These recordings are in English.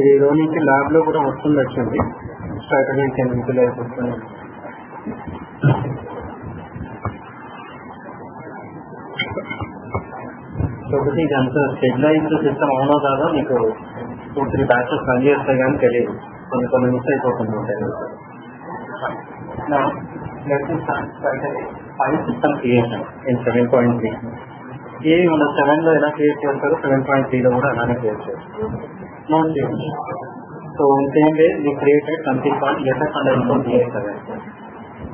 ఈ రోజు నుంచి ల్యాబ్లో కూడా వస్తుంది వచ్చింది స్ట్రాటజీ కెన్ యూటిలైజ్ వస్తుంది. ఒకటి ఇది అంత స్టెబిలైజ్డ్ సిస్టమ్ అవునో కాదో మీకు 2-3 బ్యాచెస్ రన్ చేస్తాయి కానీ తెలియదు, కొన్ని మిస్ అయిపోతుంది ఉంటాయి. ఫైల్ సిస్టమ్ క్రియేషన్ ఇన్ 7.3 ఏవి మన 7లో ఎలా క్రియేట్ చేస్తారో 7.3లో కూడా అలానే క్రియేట్ చేస్తారు. నోట్ చేయండి. So same way we created something called ls_input.ds7.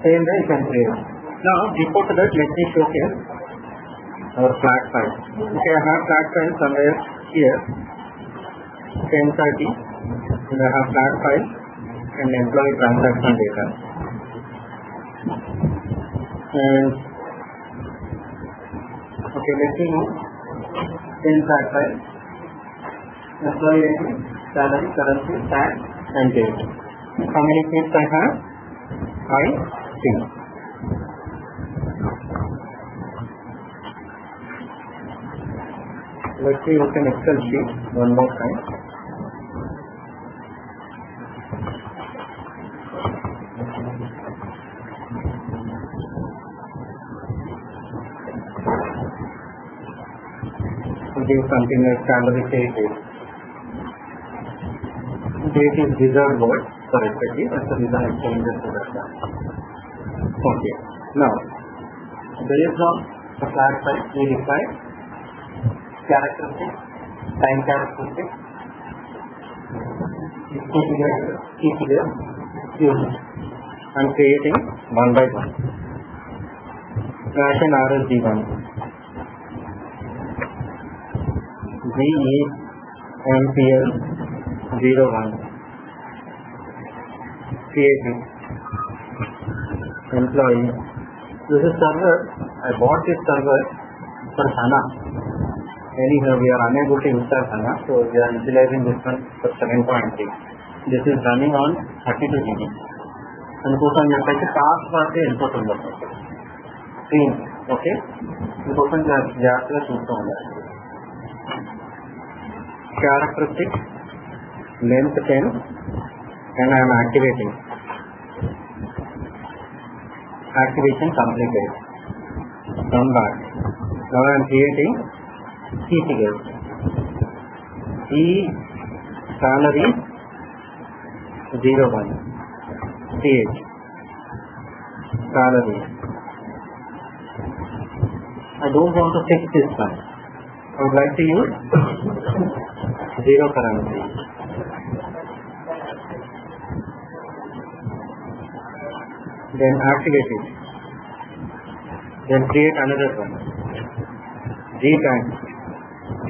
Same way you can create. Now before that let me showcase our flat file. Okay, I have flat file somewhere here 1030 and I have flat file and employee transaction data. And okay, let me know 10 flat file, employee ID, salary, currency, tax and date. How many fields I have? 5 fields. Let's see open Excel sheet one more time. Give something like salary date. Date is reserved word for respective, that's the reason I changed it to that. Okay. Now, based on the flat file, we define characteristics, time characteristics, key figure, unit. I am creating one by one. Slash and RSD1. GEMPL 01. Creating. Employee. This is server. I bought this server for HANA. Anyhow, we are unable to install HANA, so we are utilizing this one for 7.3. This is running on 32 GB. అందుకోసం చెప్పేసి task party వెళ్ళిపోతుంది screen. Okay, ఇంకోసం జాగ్రత్తగా చూస్తూ ఉండాలి. Characteristics, length 10 and I am activating. Activation completed. Come back. Now I am creating key figures. Salary 01. CH. Salary. I don't want to fix this one. I would like to use zero currency. Then activate it. Then create another one. G times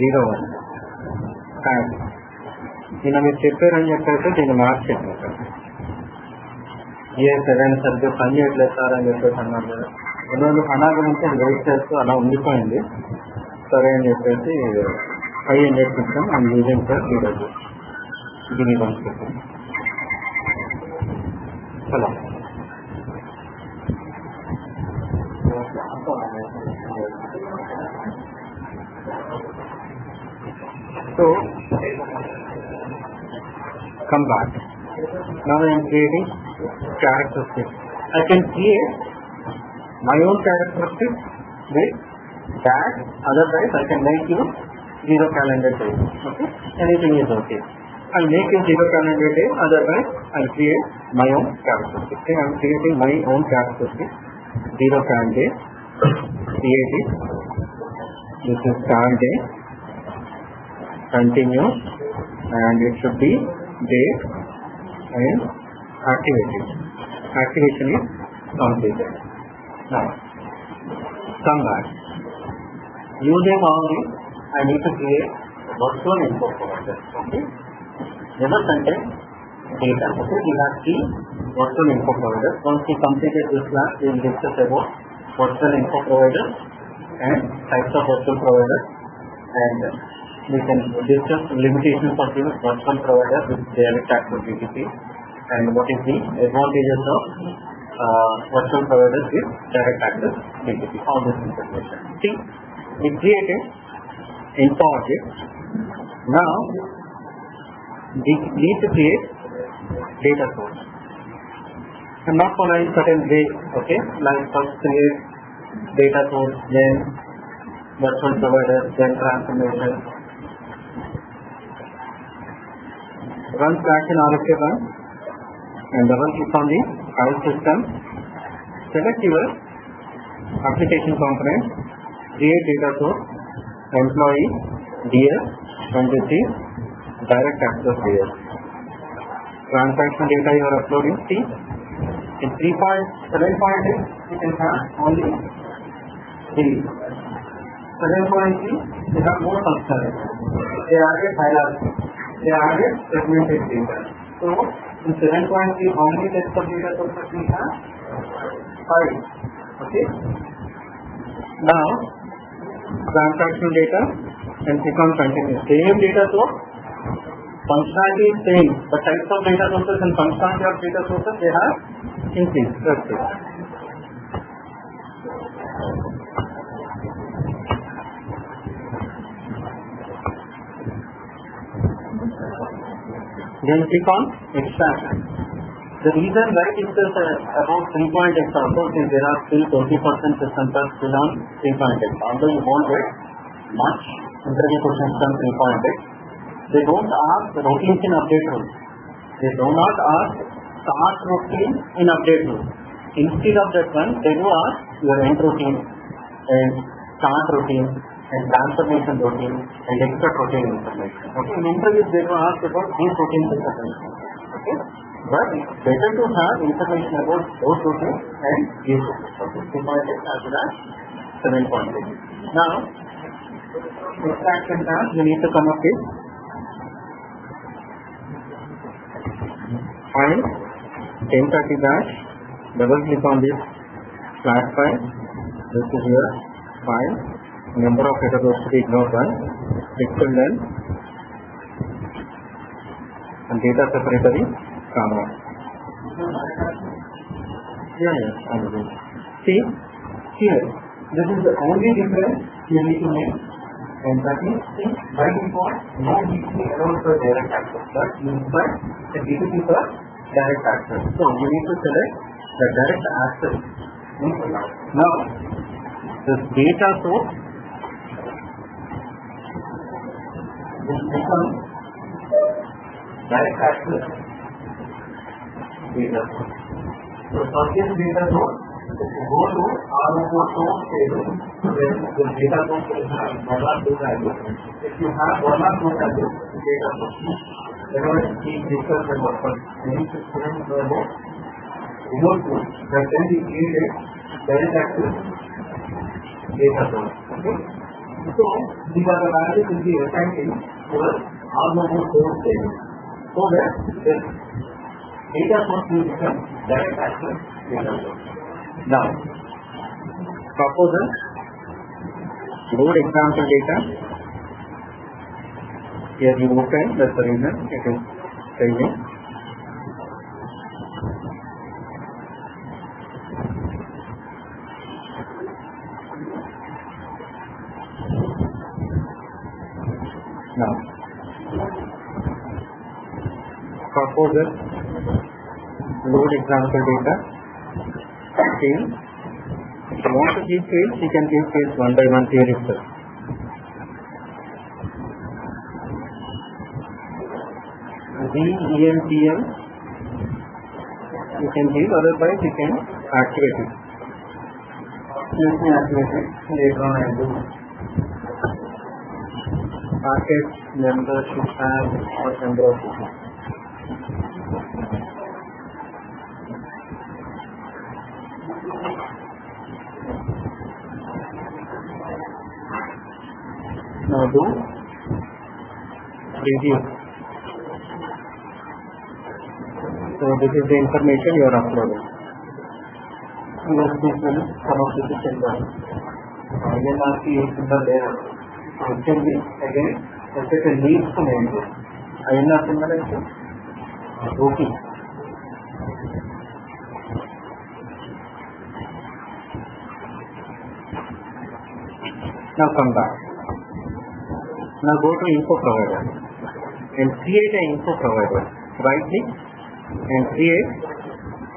01. Tag. దీన్ని మీరు చెప్పారని చెప్పేసి దీన్ని మార్చేసాను sir. ఏ7 సరిగ్గా పని చేయట్లేదు sir అని చెప్పేసి అన్నారు కదా. ఎందుకంటే హనా గురించి అది వెయిట్ చేస్తూ అలా ఉండిపోయింది. సరే అని చెప్పేసి 500 system I am using for DW. Give me 1 second. Hello. So, come back. Now I am creating characteristics. I can create my own characteristics with that, otherwise I can make you 0 calendar day. Okay, anything is okay. I'll make you 0 calendar day, otherwise I'll create my own characteristics. Okay, I'm creating my own characteristics. 0 calendar day, create it. This is start day, continue, and it should be date and activated. Activation is completed. Now, come back. Using all this, I need to create virtual info provider. Okay, never contain data. Okay, we have three virtual info providers. Once we completed this class, we will discuss about virtual info providers and types of virtual providers, and we can discuss limitations of the virtual provider with direct access BTP and what is the advantages of virtual providers with direct access BTP. All this information. See, we created info object. Now we need to create data source. And not following certain way, okay? Like first create data source, then virtual provider, then transformation. Run Stack in RFK1 and double click on the file system. Select your application component, create data source, employee, DS, and this is direct access DS. Transaction data you are uploading. See, in 3.7.8 you can have only 3. 7.3 they have more functionality. They added hierarchy. They added segmented data. So in 7.3 how many types of data sources we have? 5. Okay. Now transaction data and click on continue. Same data source. Functionality is same, but types of data sources and functionality of data sources they have increased. That's it. Then click on extraction. The reason why it is about 3.x also is there are still 20% systems are still on 3.x. Although you won't get much interview questions on 3.x, they don't ask routines in update rules. They do not ask start routine in update rules. Instead of that one, they do ask your end routine and start routine and transformation routine and extra routine information. Okay, in interviews they do ask about these routines information. Okay, but it's better to have information about those routines and these routines. Okay, 3.x as well as 7.8. Now, extraction task you need to come up with file 1030 dash, double click on this flat file. This is your file. Number of header rows to be ignored one. Pixel length and data separator is comma. Yeah, I will. See here, this is the only difference you need to make, and that is by default no DTP allows for direct access, but but the DTP for direct access. So you need to select the direct access. Now this data source will become direct access data source. So for this data source, if you go to RO4 source table, then the data source will have one or two values. If you have one or two values, the data source. Otherwise, keep research and work on any system remote tool that can be created direct access data source. Okay? So these are the values will be assigned in your RO4 source table. So that the data source will become direct access data source. Now, proposal, load example data. Here you open, that's the reason it is saving. Now, proposal, load example data. Field. If you want to give fields, you can give fields one by one here itself. VENTL you can give, otherwise you can activate it. Let me activate it. Later on I will do. Package membership and member of business. Now do preview. So this is the information you are uploading. Yes, this will come up with the symbol. Again, ask you symbol there. So it can be again set a lead to name this. Ayana symbol is okay. Now come back. Now go to info provider. and create an info provider. Right click and create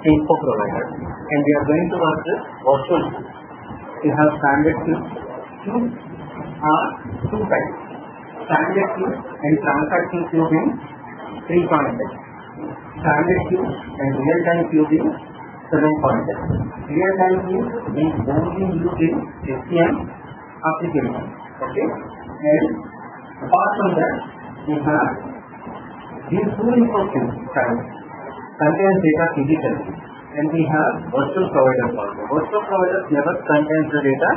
info provider. And we are going to work with virtual queue. We have standard queue. Queues are two types. Standard queue and transaction queue being 3 pointers. Standard queue and real-time queue being 7 pointers. Real-time queue is only used in SCM application. Okay? And apart from that, we have these two info queues contains data physically, and we have virtual providers also. Virtual providers never contains the data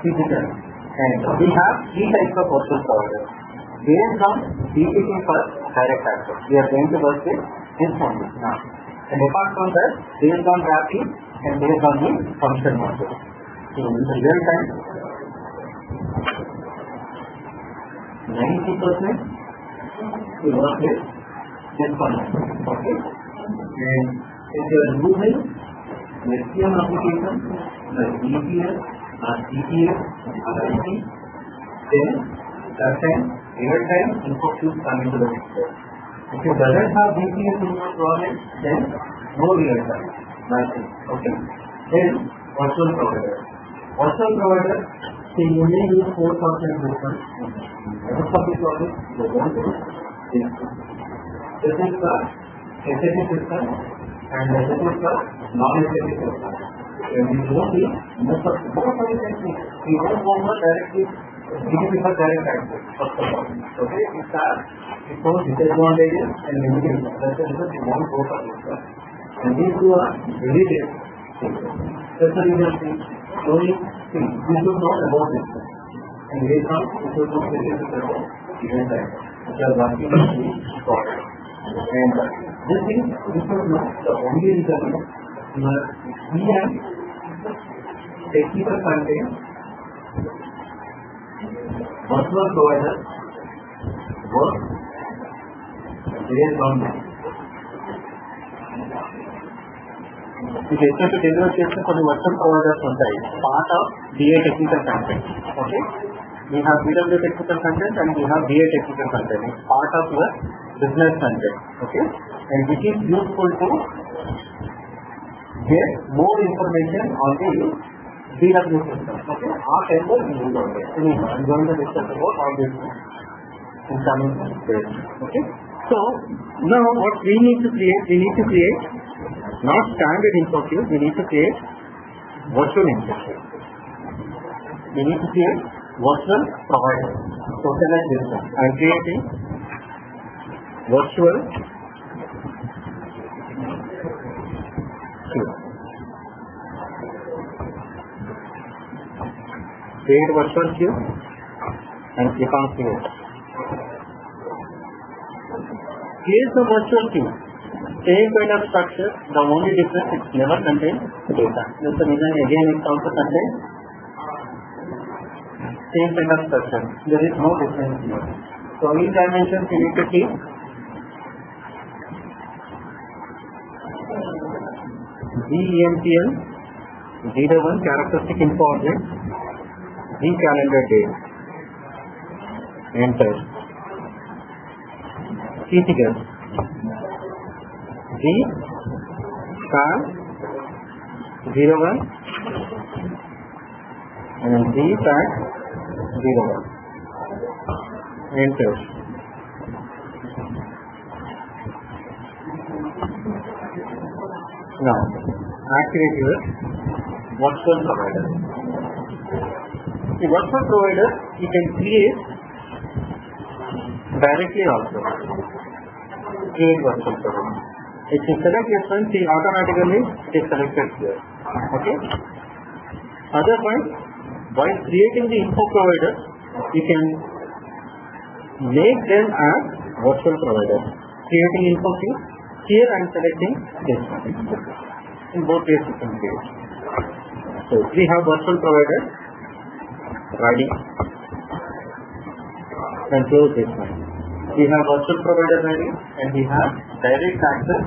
physically, and we have 3 types of virtual providers based on DPC for direct access. We are going to work with this one now. And apart from that, based on traffic and based on the function module. So in the real time, 90% we work with this one. Okay? And if you are using SCM application like EPS or CPS or IP, then that time real-time info queues come into the picture. If you doesn't have BPS in your project, then no real-time, nothing. Okay? Then virtual provider. Virtual provider, say you may use 4,000 systems. Most of the projects they don't do this. This is the SAP system and SAP for non-SAP system. When we do this, most of the techniques, we don't go more directly DPC for direct access, first of all. Okay, it shows disadvantages and limitations. That's the reason we won't go for this one. And these two are very different. That's the reason showing things. We should know about this one. And later on, we should know this is about event time, which are working on the product. And this thing, we should know the only reason is we have technical content, virtual provider work based on that. The SAP deliver చేసిన కొన్ని virtual providers ఉంటాయి, part of DA technical content. Okay, we have BW technical content and we have DA technical content. It's part of your business content. Okay, and which is useful to get more information on the BW system. Okay, our table is used on this. I'm going to discuss about all this in coming days. Okay, so now what we need to create not standard info queue, we need to create virtual info queue. We need to create virtual provider. So select this one. I am creating virtual queue. Create virtual queue and click on create. Here is the virtual queue. Same kind of structure, the only difference it never contains data. That's the reason again it also contains same kind of structure. There is no difference here. So in dimensions you need to keep GEMPL 01 characteristic info object, G calendar date, enter, key figures, G star 01 and G tag 01. Enter. Now activate your virtual provider. The virtual provider you can create directly also. Create virtual provider. If you select this one, see automatically it is selected here. Okay. Otherwise, while creating the info provider, you can make them as virtual provider. Creating info queue. Here I am selecting this one. In both ways you can create. So we have virtual provider ready. And close this one. We have virtual provider ready and we have direct access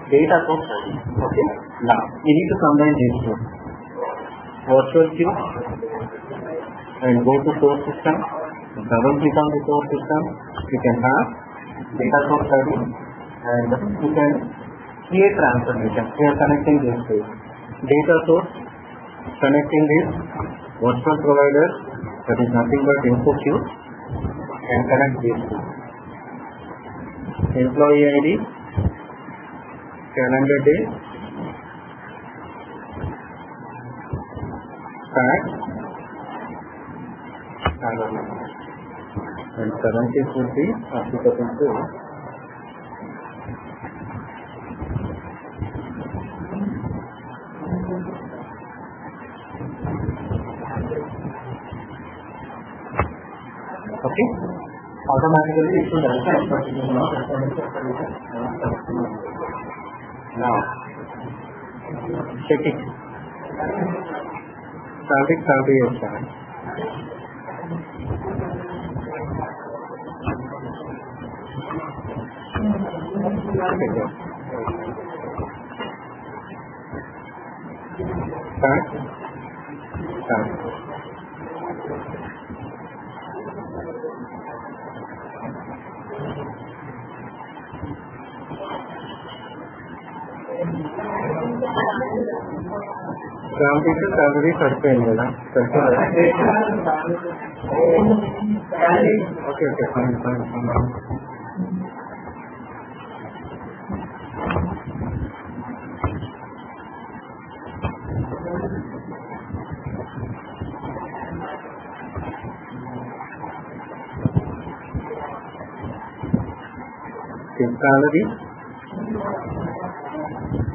data source ready. Okay. Now we need to combine these two. Virtual queue and go to source system, double click on the source system, you can have data source ID and you can create transformation. We are connecting this to data source, connecting this virtual provider, that is nothing but InfoQ, and connect these two. Employee ID, calendar day, tax, and currency would be applicable to okay. Automatically it should also now check it. Salary is fine. Competition salary certain okay, fine.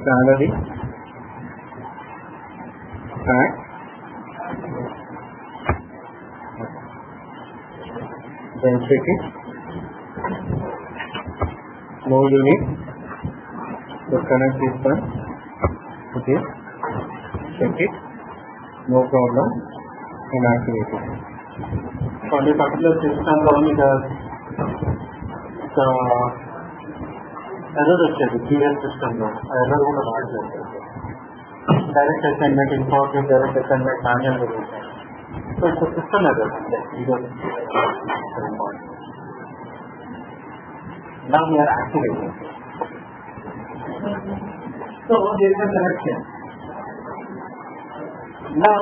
Salary, tax, then check it, no unit, so connect this one, okay, check it, no problem, and activate it. For this particular system, only the error is the previous system, error would have direct assignment, important direct assignment, manual regulation. So it's a system error. Now we are activating. So there is a connection. Now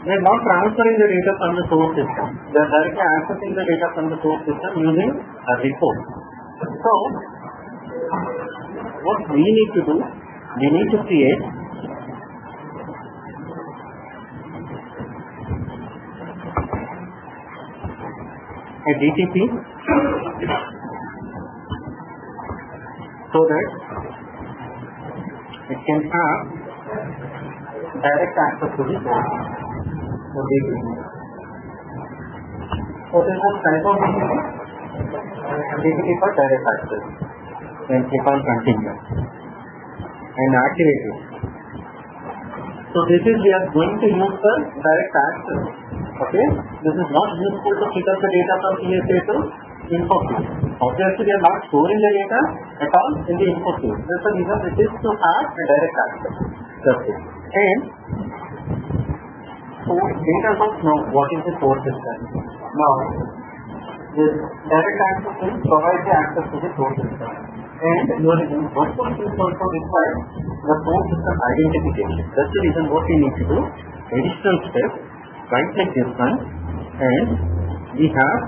we are not transferring the data from the source system. We are directly accessing the data from the source system using a report. So what we need to do, we need to create a DTP so that it can have direct access to the source. So what is the type of DTP? DTP for direct access. Then click on continue and activate it. So this is we are going to use the direct access. Okay, this is not useful to pick up the data from CSA to InfoQ. Obviously we are not storing the data at all in the InfoQ. That's the reason it is to have a direct access. That's it. And so data source, now what is the source system? Now this direct access will provide the access to the source system. And your virtual is also requires the source system identification. That's the reason what we need to do. Additional step, right click this one, and we have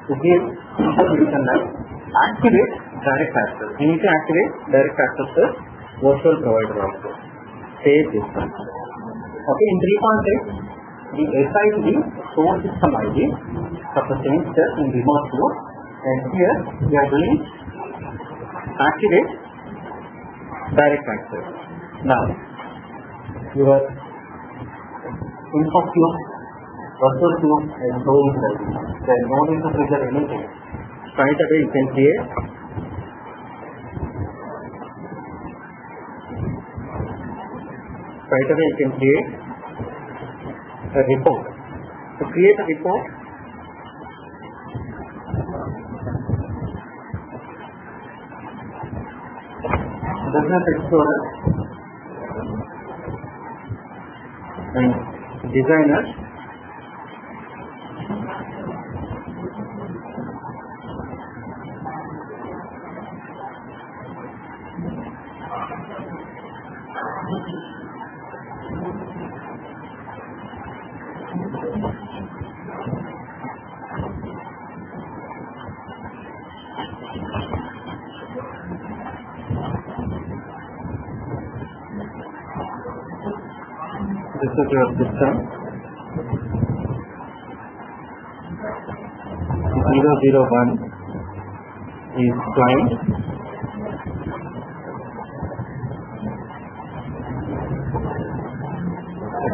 to give information like activate direct access. We need to activate direct access to virtual provider also. Save this one. Okay, in 3.8, we assign the source system ID for the same step in remote flow. And here we are doing activate direct access. Now your InfoQ, virtual queue and so is ready. There is no need to trigger anything. Straight away you can create a report. To create a report, Business Explorer and Designer, This is your system. 001 is client.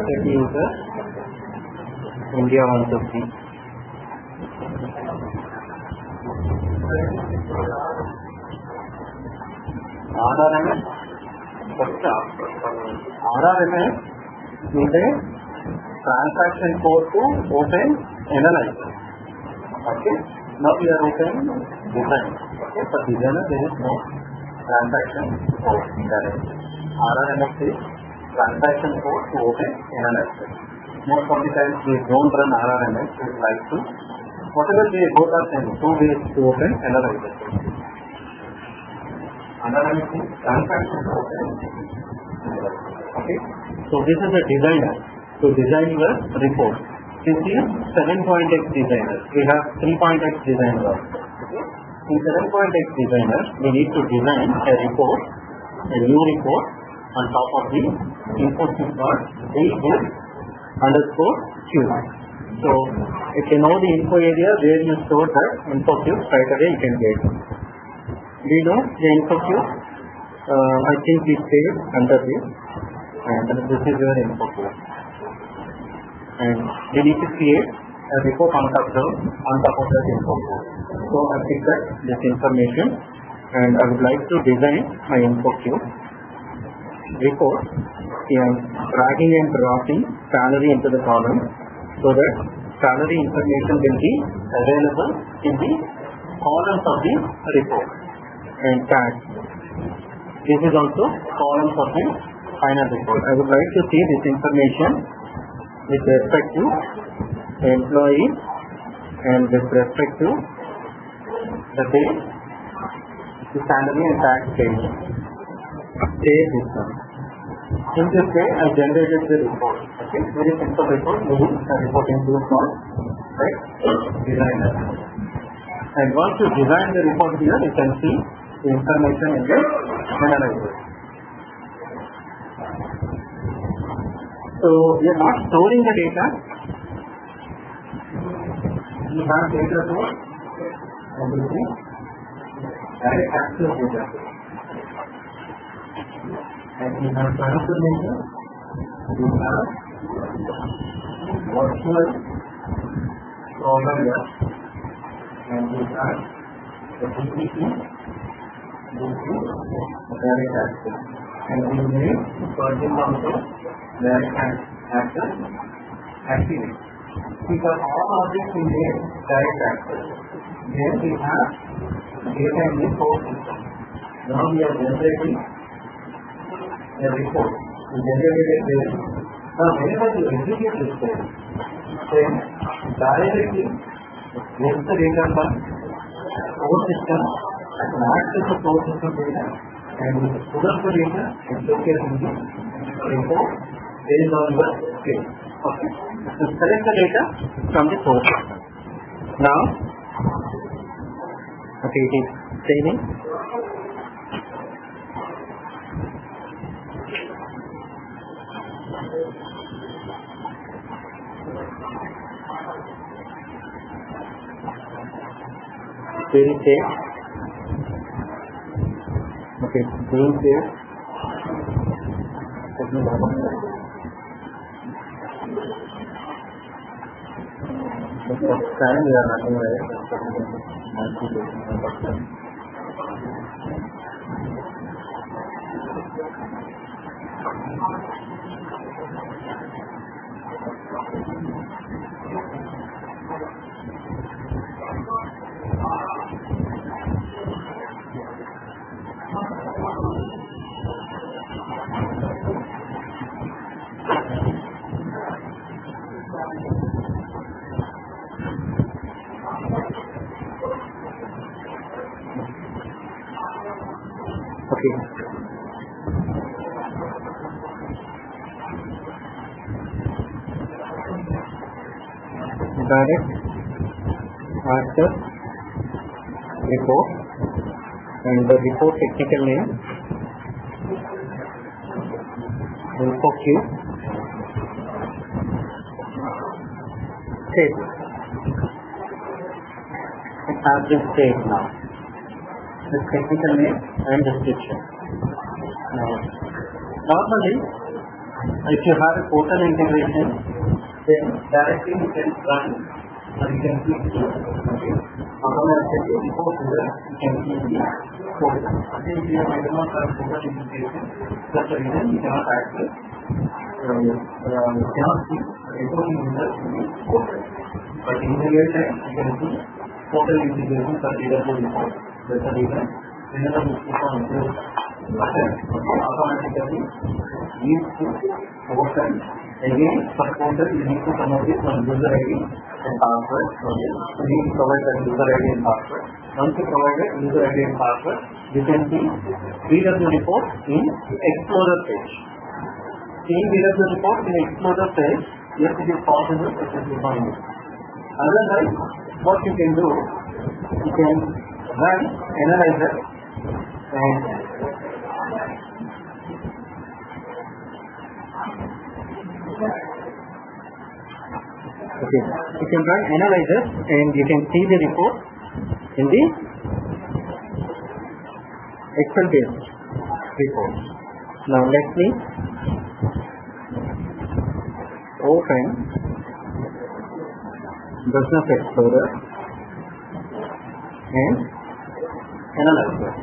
SAP user India 150. RRMS first RRMS is a transaction code to open analyzer. Okay, now we are open design. Okay, for designer there is no transaction code. RRMS is transaction code to open analyzer. Most of the times we don't run RRMS, we like to whatever we both are same, two ways to open analyzer. RRMS is transaction to open analyzer. Okay, so this is a designer to design the report. This is 7.x designer. We have 3.x designer. Okay, in 7.x designer we need to design a report, a new report on top of the Infosys underscore Q. So if you know the info area where you store that info Q, right away you can get. Do you know the info Q? I think we saved under this, and this is your info Q. And we need to create a report on top of that info Q. So I picked up this information, and I would like to design my info Q report. I am dragging and dropping salary into the column so that salary information will be available in the columns of the report. And tax, this is also columns of the final report. I would like to see this information with respect to employee and with respect to the date, the salary and tax page. Save this one. In this way, I generated the report. Okay, very simple report. Moving the report into a form, right? Designer. And once you design the report here, you can see the information in the analyzer. So we are not storing the data. We have data source and we see direct access data. And we have transformation, we have virtual programmer, and we have the DPC, direct access. And we need project also direct access activity. Because all objects in the direct access, then we have data in the source system. Now we are generating a report. We generated a query. Now whenever you execute this query, then directly get the data from source system and access the source system data, and we put up the data and showcase in the report based on your query. Okay. So select the data from the source system. Now, okay, it is saving. Query save. Okay, being saved. Let me log on. The first time we are running Okay. direct access report, and the report technical name InfoQ state. It has been saved now. The technical name and description. Now, normally, if you have a portal integration, then directly you can run or you can click here. Okay. Automatically, before here, you can see the portal. Since you do not have portal integration, that's the reason you cannot access. You cannot see reporting user in the portal. But in the real time, you can see portal integration for AWS report. That's the reason. Whenever you click on this button, automatically leads to portal. Again, for portal, you need to come up with one user ID and password. Okay. So you need to provide that user ID and password. Once you provide that user ID and password, you can see BW report in Explorer page. Seeing BW report in Explorer page, yes, it is possible, it is defined. Otherwise, what you can do, you can run analyzer and okay, you can run analyzer and you can see the report in the Excel based report. Now let me open Business Explorer and analyzer.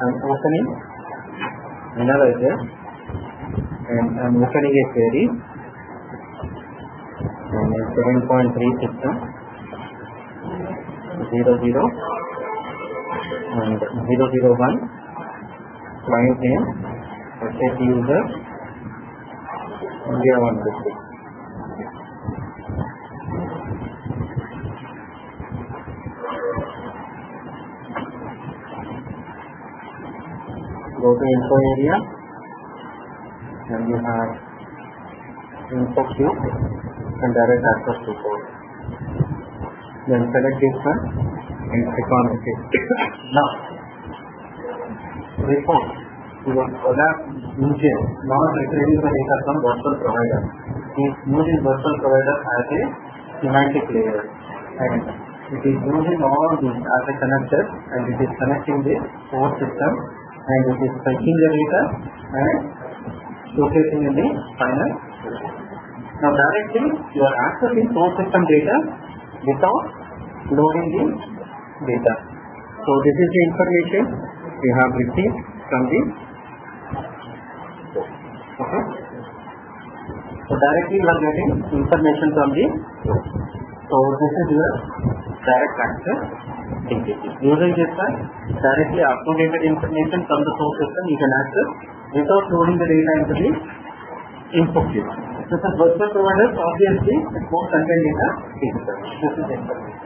I'm opening analyzer and I'm opening a query and a 7.3 system 00 and 001 client name SAP user India 150. Go to info area and you have InfoQ and direct access report. Then select this one and click on OK. Now, report. You will OLAP engine not retrieving the data from virtual provider. It is using virtual provider as a semantic layer and it is using all these as a connector and it is connecting the source system and it is fetching the data and showcasing in the final. Now directly you are accessing source system data without loading the data. So this is the information we have received from the okay. So directly you are getting information from the so this is your direct access DTP. Using this one, directly up-to-date information from the source system you can access without loading the data into the InfoQ. This is virtual providers, obviously it won't contain data digital. This is information.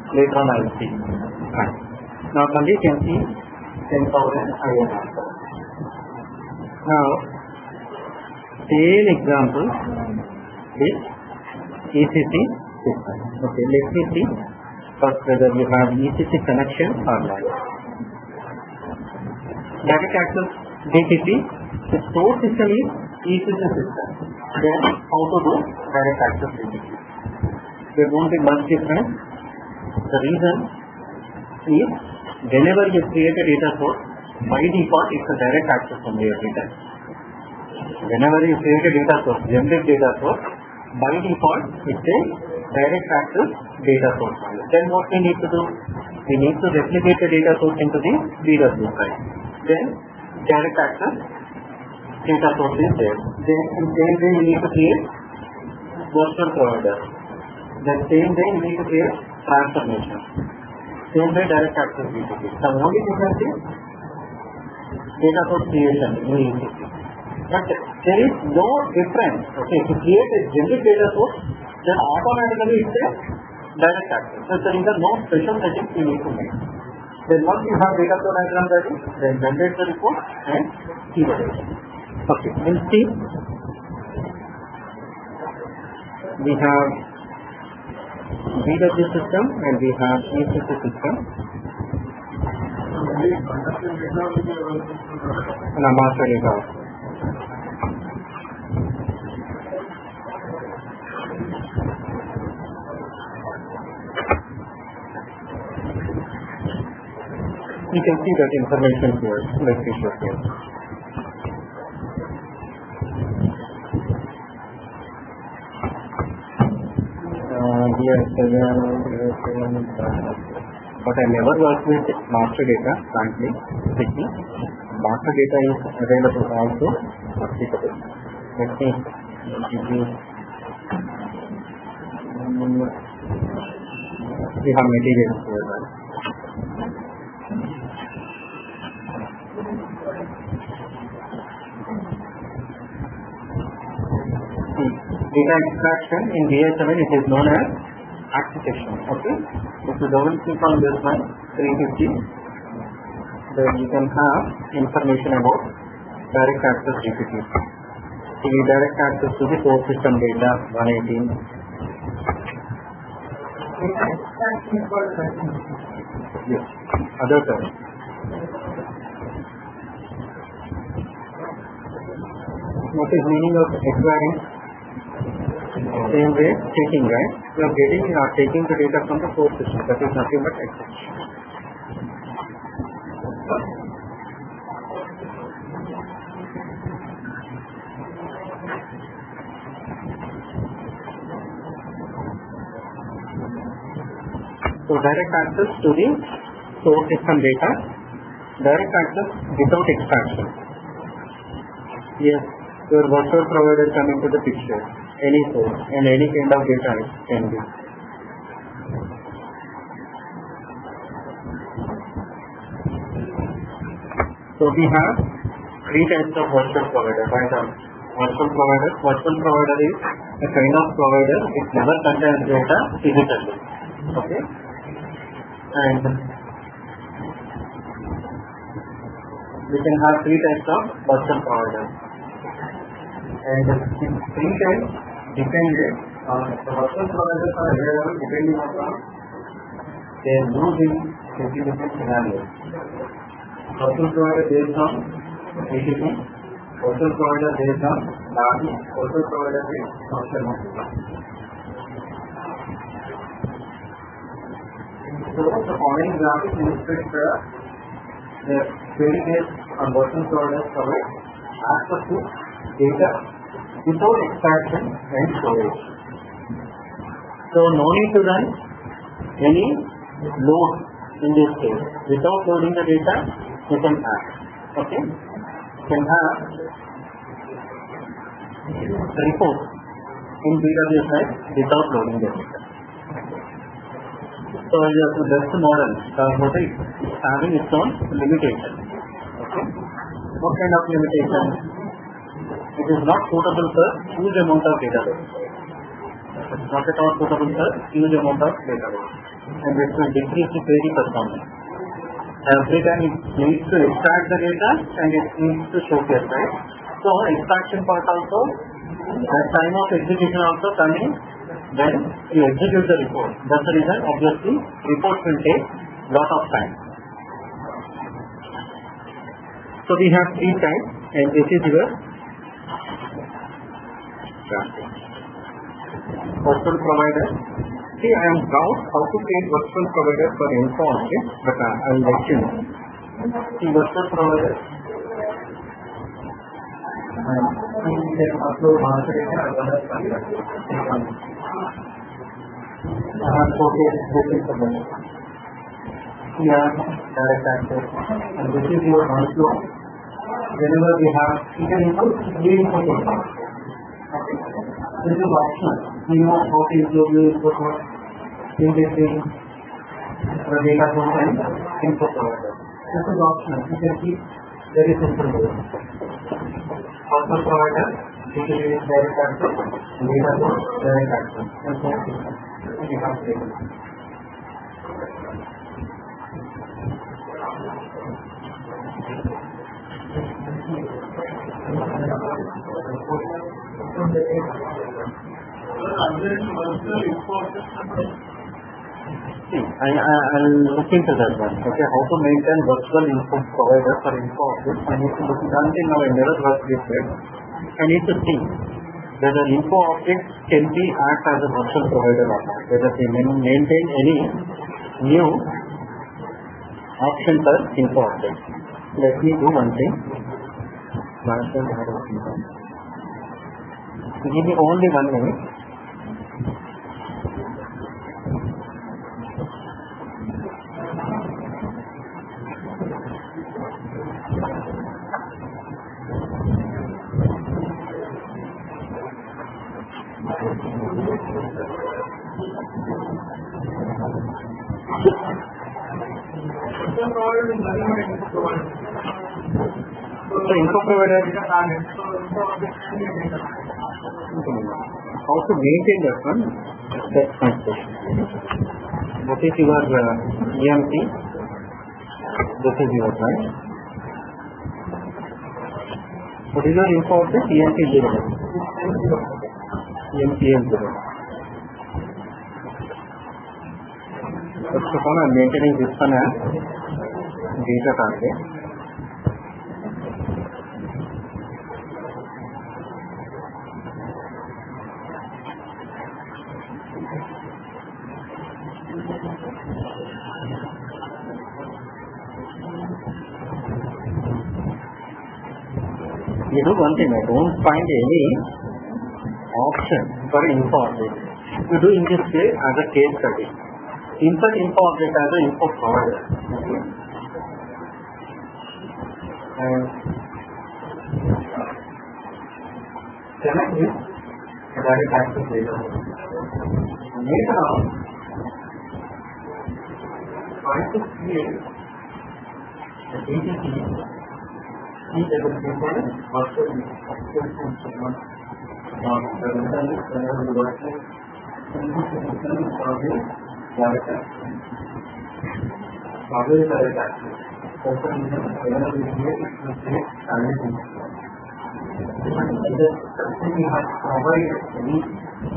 Later on I will see. Now from this you can see 10,000 INR. Now, same example with ECC system. Okay, let me see first whether you have ECC connection or not. Direct access DTP, the source system is ECC system. Then how to do direct access DTP? There won't be much difference. The reason is whenever you create a data source, by default it's a direct access only every time. Whenever you create a data source, generic data source, by default it's a direct access data source only. Then what we need to do? We need to replicate the data source into the BW file. Then direct access data source is there. Then in same way you need to create virtual provider. Then same way you need to create transformation. Same way direct access BTP. The only difference is data source creation in ECC. But there is no difference. Okay, to create a generic data source, then automatically it's a direct access. So there is no special settings you need to make. Then once you have data flow diagram ready, then generate the report and see the data. Okay, we'll see. We have BW system and we have ECC system. And a master data. You can see that information here. Let's see it here. But I never worked with master data, frankly speaking. Master data is available also applicable. Let me give you. We have materials here. Data extraction in BA7 it is known as accession. Okay, if you double click on this one 350, then you can have information about direct access GPT. So we direct access to the source system data 118. Yes, other terms. What is meaning of acquiring? Same way, taking, right? You are taking the data from the source system. That is nothing but extraction. So direct access to the source system data, direct access without extraction. Yes, your virtual provider come into the picture. Any source and any kind of data can be. So we have three types of virtual provider. Right now, virtual provider is a kind of provider it never contains data physically. Okay, and we can have three types of virtual providers. And three types dependent on the virtual providers are available depending on their use in different scenarios. Virtual provider based on ATP, virtual provider based on DARI, virtual provider based on Sherman. So the following graphic illustrates the query based on virtual providers provide access to data without extraction and storage. So no need to run any load in this case. Without loading the data, you can have. Okay? You can have report in BW side without loading the data. So you have to test the model. The model is having its own limitation. Okay? What kind of limitation? It is not suitable for huge amount of database. It is not at all suitable for huge amount of database. And it will decrease the query performance. Every time it needs to extract the data and it needs to showcase, right? So extraction part also, at time of execution also coming when you execute the report. That's the reason obviously reports will take lot of time. So we have three types and this is your virtual provider. See, I am proud how to create virtual provider for info objects, but I will let you know. See, virtual provider. And you can upload master data as well as information. Here, direct access. And this is your workflow. Whenever we have either input, we input input. Okay. This is optional. We know how to include your input. in between the data source and info provider. This is optional. You can keep very simple way. Output provider, usually is direct access, data source, direct access, and so on. You have to I'll look into that one. Okay, how to maintain virtual info provider for info objects. I need to look it until now. I never worked with it. I need to think whether info objects can be act as a virtual provider or not. Whether they maintain any new option per info object. Let me do one thing. Give me only 1 minute. So info provider, how to maintain that one? That's my question. What is your EMP? This is your right. What is your info object? EMP 0. EMPL 0. First of all, I am maintaining this one as data target. You do one thing, I don't find any option for info object. You do in this way as a case study. Insert info object as an info provider. Okay. And select this direct access data. Later on, try to create a DTP virtual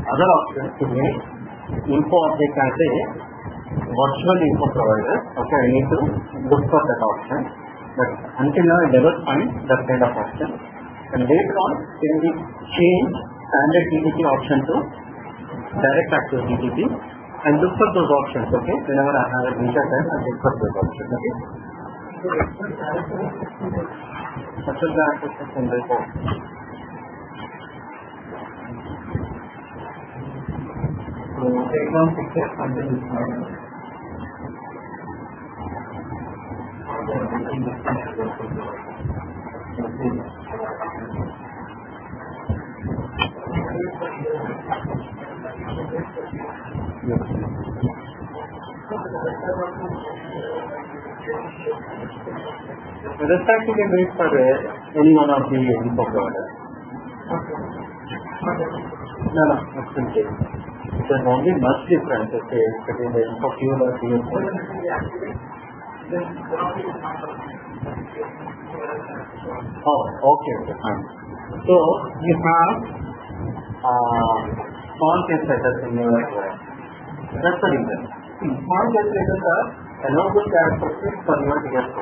other options to make info object as a virtual info provider. Okay, I need to look for that option. But until now I never find that kind of option. And later on, can we change standard DTP option to direct access DTP and look for those options, okay? Whenever I have a data set, I look for those options, okay? Such as the access system report. So, take down pictures until this point. That's actually great for any one of the info providers. No, that's okay. There's only much difference between the info fuel or DSP. Oh, okay, fine. So you have small case letters in your web. That's the reason. Small case letters are allowable characteristics for your DSP.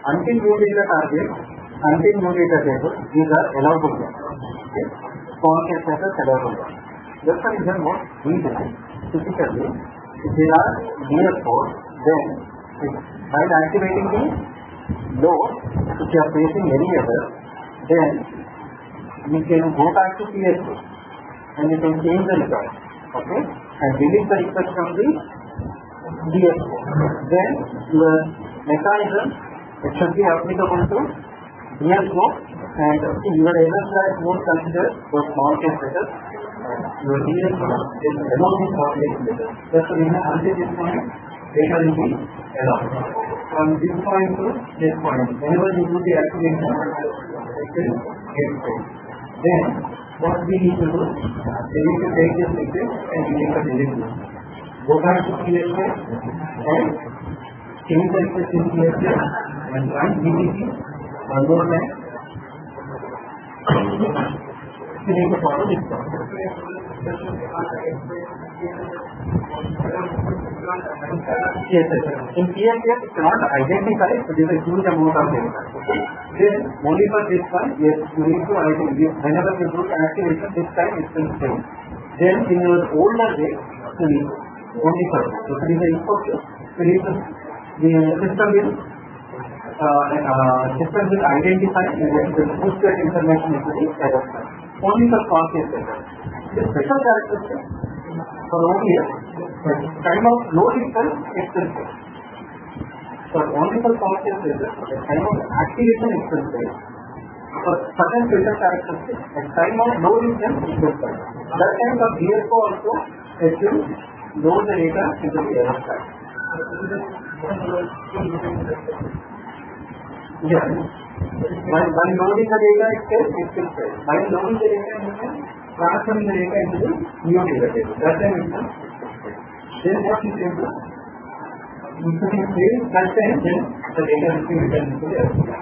Until you reach the target, until you reach the table, these are allowable. Okay? Small case letters allowable. That's the reason what we do. Typically, if they are DS4, then while activating the load, if you are facing any error, then you can go back to PS2 and you can change the record, okay, and delete the request from the DS4. Then your mechanism, it should be applicable to DS4 and your error flag won't consider those small case letters. your DS is along with complex data. That's the reason until this point, data will be allowed. From this point to this point, whenever you do the activation, it will get saved. Then, what we need to do, we need to take this picture and we need to delete this. Go back to CSA and change the express in CSA and run GTC one more time. You need to follow this process. Yes, sir. In CSA, it cannot identify, so there is a huge amount of data. Then, only for this one, yes, you need to identify. Whenever you do activation, this time it will change. Then, in your older way, you need only for this. So, it is an input. You need to, the system will identify and push that information into the error file. Only for conscious data. The special characteristic for ODS, the time of load itself, it will change. For only for conscious data, the time of activation it will change. For certain special characteristics, the time of load itself it will change. That time of DSO also, it will load the data into the error file. Yes. By loading the data itself, it will change. By loading the data, it will transferring the data into the new data table. That time it will change. Then what you can do? If you can save that time, then the data will be written into the error file.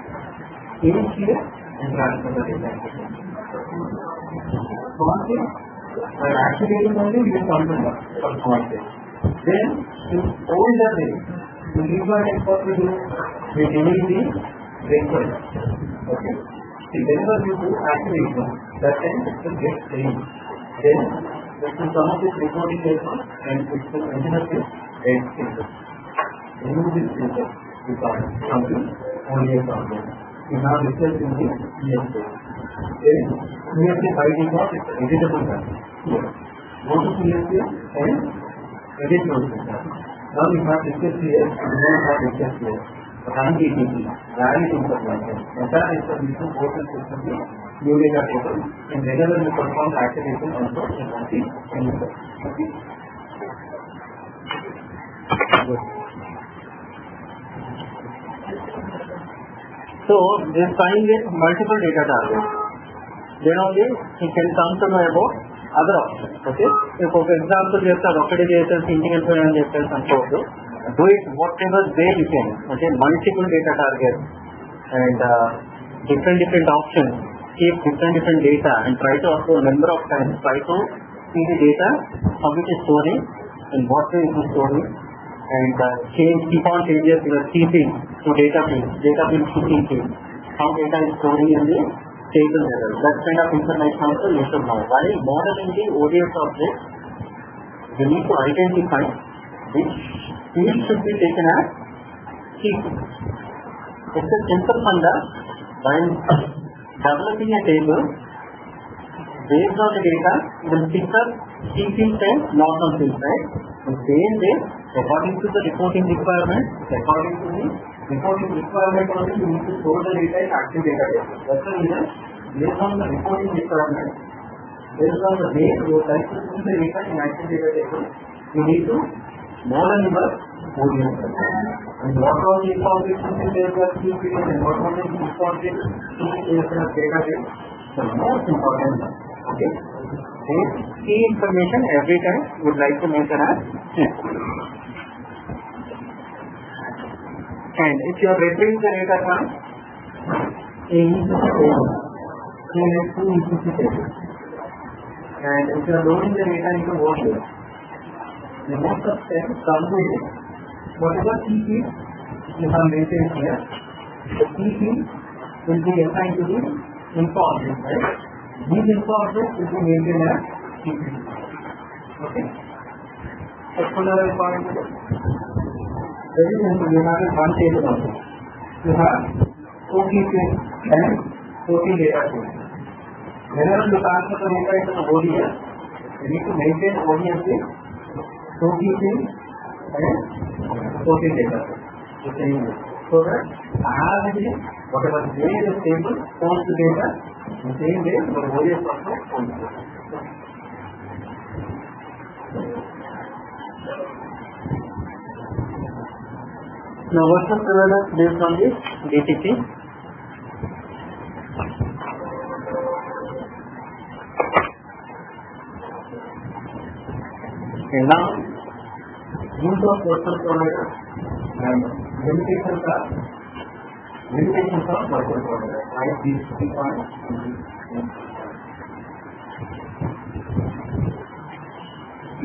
Change here and transfer the data into the once by activating only, you will come to the constant. Then, in older days, in required export we do, we delete the request. Okay? See, whenever you do activation, that time it will get changed. Then, it will come up with recording data and it will enter up with red filter. Remove this filter, you can't come to only a problem. You now result in the CSA. Then, CSA by default is editable value. Here, go to CSA and edit your data. Now we have request here and then have request here. Run GTP, valid information, entire information total system is new data table and whenever you perform activation also it will be enabled. Okay? Good. So this fine with multiple data targets. Then only he can come to know about other options. Okay? So for example, you have localization, thinking and so on. Do it whatever way you can. Okay? Multiple data targets and different options. Keep different data and try to also a number of times try to see the data, how it is storing and what way it is storing and keep on changes your key field to data field to key field. How data is storing in the table level. That kind of information also you should know. While modeling the ODS object, you need to identify which field should be taken as key field. It's a simple funda. While developing a table, based on the data, you will pick up key fields and not on fields, right? The same way, according to the reporting requirement, only you need to store the data in active data table. That's the reason, based on the reporting requirement, based on the way you would like to put the data in active data table, you need to model your ODS. And what all the information in data key field and what all the important key data table, the most important one. Okay? Key information every time you would like to mention as key. And if you are retrieving the data from a table, then it's two ECC tables. And if you are loading the data into ODS, the most of them come with whatever key field you have maintained here, the key field will be assigned to the info object, right? These info objects will be maintained as key field. Okay? Secondary point. Very simple, you have one table also. You have 2 key fields and 14 data fields. Whenever you transfer the data into the ODS, you need to maintain ODS with 2 key fields and 14 data fields. The same way. So that whatever way the table holds the data, the same way the ODS also holds the data. Now what's the provider based on this DTP? And now use of virtual provider and limitations of virtual provider. Right, these 3 points.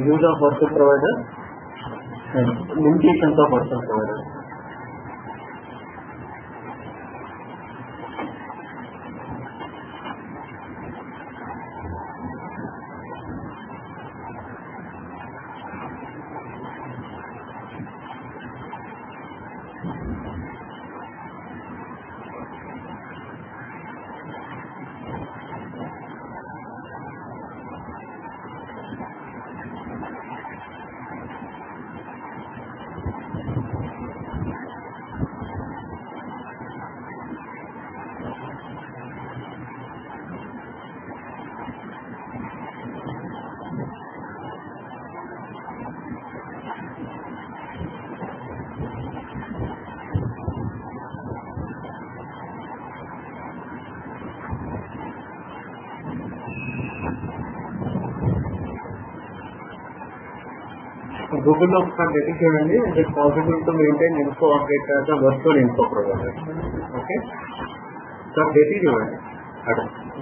Use of virtual provider and limitations of virtual provider. Google of dedicated is it possible to maintain info update as a virtual info provider. Okay. So dedicated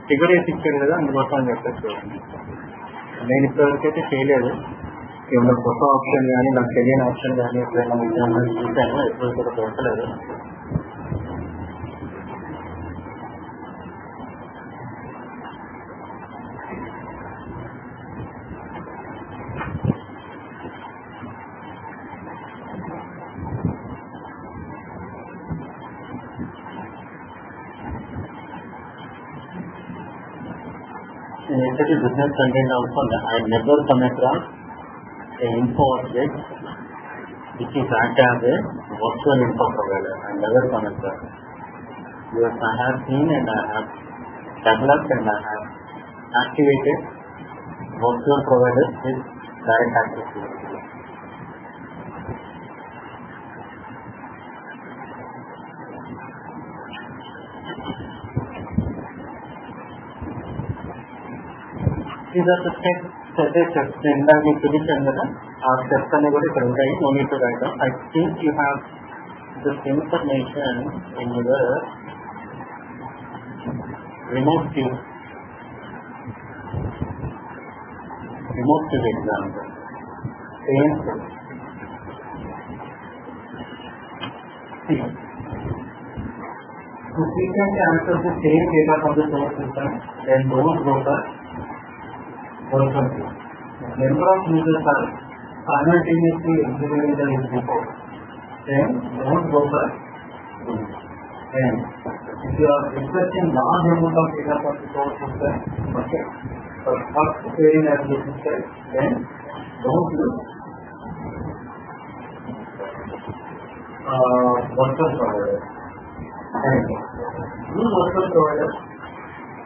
figure ఇచ్చాను కదా అందుకోసం అని చెప్పేసి నేను ఇప్పటివరకైతే చేయలేదు. ఏమన్నా కొత్త option కానీ నాకు తెలియని ఆప్షన్ కానీ ఎప్పుడైనా చూసాను, ఎప్పుడు కూడా దొరకలేదు. Yesterday business content also I never come across a info object which is act as a virtual info provider. I never come across. Yes, I have seen and I have developed and I have activated virtual providers with direct access to it. These are the steps inda you చూపించాను కదా, ఆ steps అన్ని కూడా ఇక్కడ ఉంటాయి. No need to write down. I think you have this information in your remote queue example. Same step. To frequently answer the same data from the source system, then those brokers virtual queue. Number of users are simultaneously executing the report. Then those brokers. And if you are requesting large amount of data from the source system, okay, for first querying as the system, then don't use virtual provider. And use virtual provider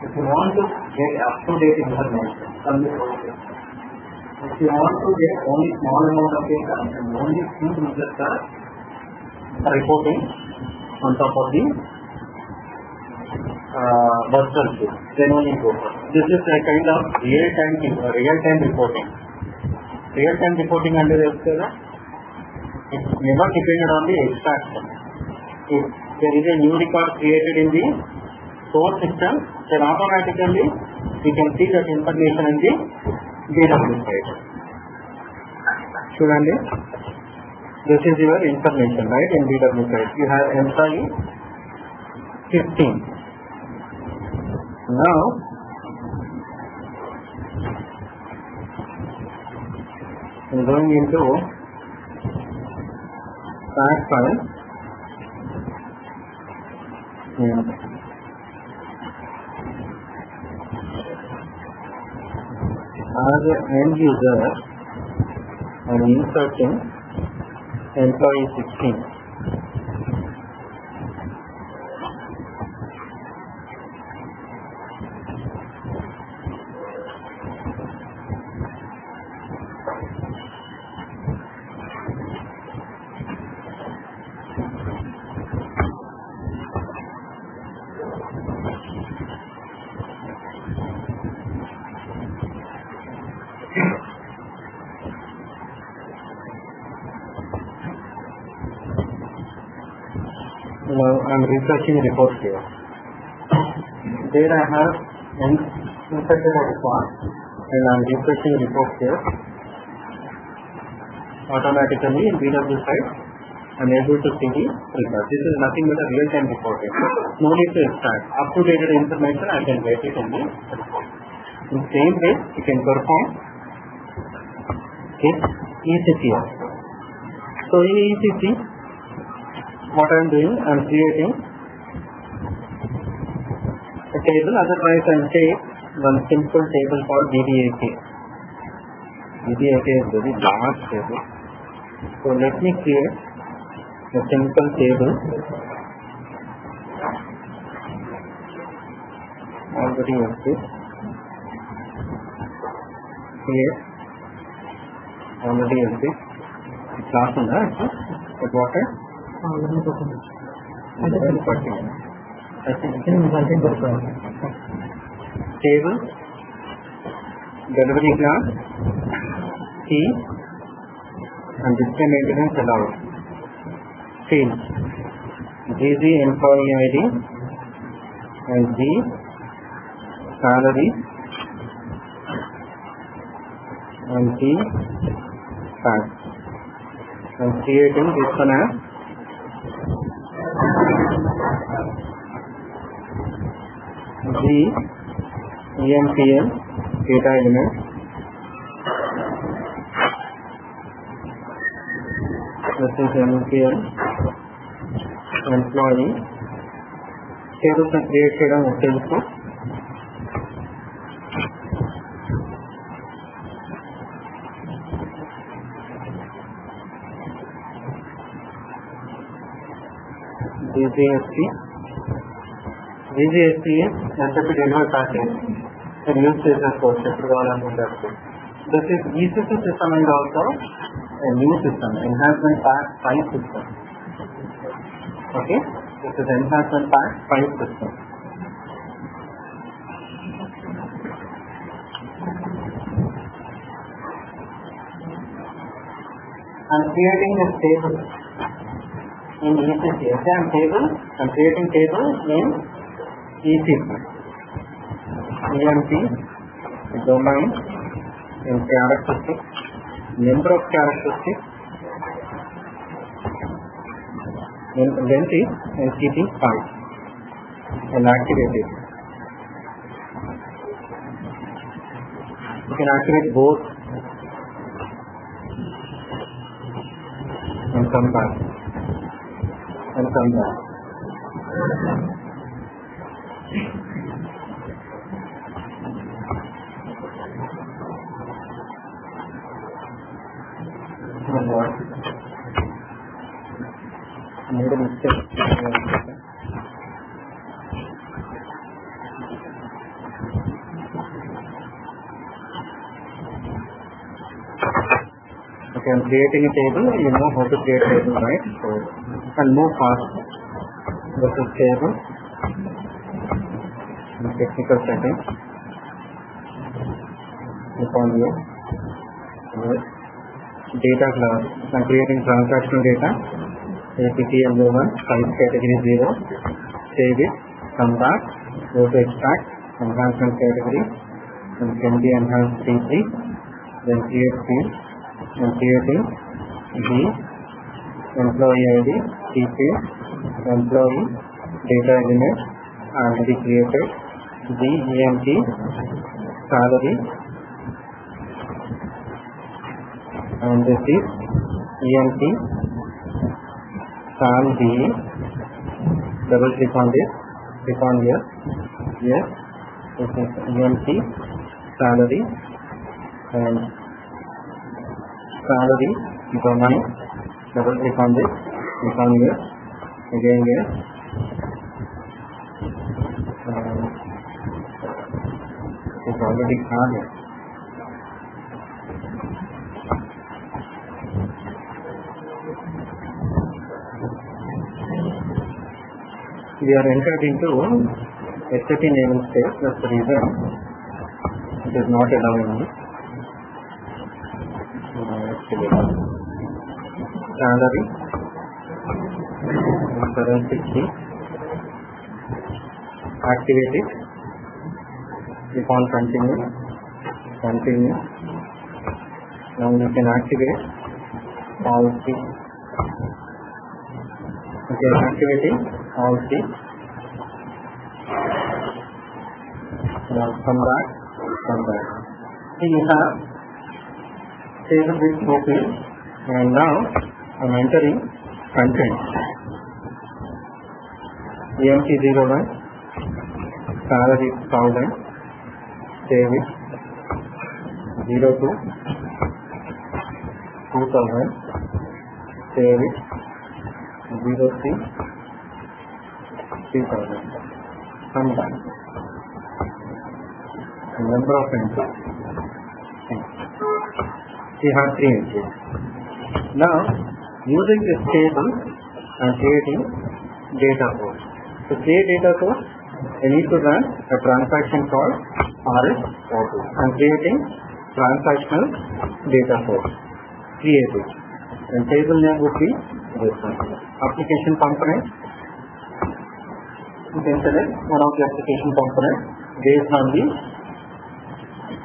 if you want to get up-to-date information from the source system. If you want to get only small amount of data and only few users are reporting on top of the virtual queue, then only go for it. This is a kind of real-time reporting. Real-time reporting under the it's never depended on the extraction. If there is a new record created in the source system, then automatically we can see that information in the database side. Shouldn't it? This is your information, right, in database side. You have employee 15. Now, I'm going into fact file. As an end user, I'm inserting employee 16. I'm refreshing report here. There I have inserted a report and I'm refreshing report here. Automatically in BW side I'm able to see the result. This is nothing but a real-time reporting. No need to extract. Up-to-date information I can get it in the report. In the same way you can perform in ECCS. So in ECC what I am doing, I am creating a table, otherwise I will take one simple table called DDAK. DDAK is very large table. So let me create a simple table. Already exists. Create. Already exists. Class on that. But what is? Table, delivery class, key, and display maintenance allowed. Field, GZ employee ID and G salary and G tax. I'm creating this one as G EMPL data element. This is EMPL employee. Tables are created on Facebook. VGSP is SAP delivery package and use case as well. This is ECC system and also a new system, enhancement pack 5 system. Okay, this is enhancement pack 5 system. I am creating this table in ECC. I'm creating table in ECC. EMP, domain, and characteristics, number of characteristics, length is NCT 5, and activate it. You can activate both and come back. And come back. What? I made a mistake. Okay, I'm creating a table. You know how to create a table, right? So, and move fast. This is table. Technical settings. Click on here. Data class. I'm creating transactional data. APT M1, size category 0. Save it. Come back. Go to extract. Enhancement category. And can be enhanced T3. Then create field. I'm creating G employee ID, TP, employee data element already created, G EMP salary, and this is EMP sal DE. Double click on this, click on here, yes, this is EMP salary and salary domain. Double click on this, click on here, again here, it's already added. We are entered into SAP namespace, that's the reason it is not allowing me. Salary 760 activate it. Keep on continue. Now you can activate all three. Okay, activating all three. Now come back. So you have saved this profile, and now I am entering content. EMT01, salary 1000, save it. 02, 2000, save it. 03, 3000. Come back. Number of entries. We have 3 entries. Now, using this table and creating data source. To create data source, we need to run a transaction called RS-O2 and creating transactional data source. Create it. And table name would be this one. Application component. You can select one of the application components based on the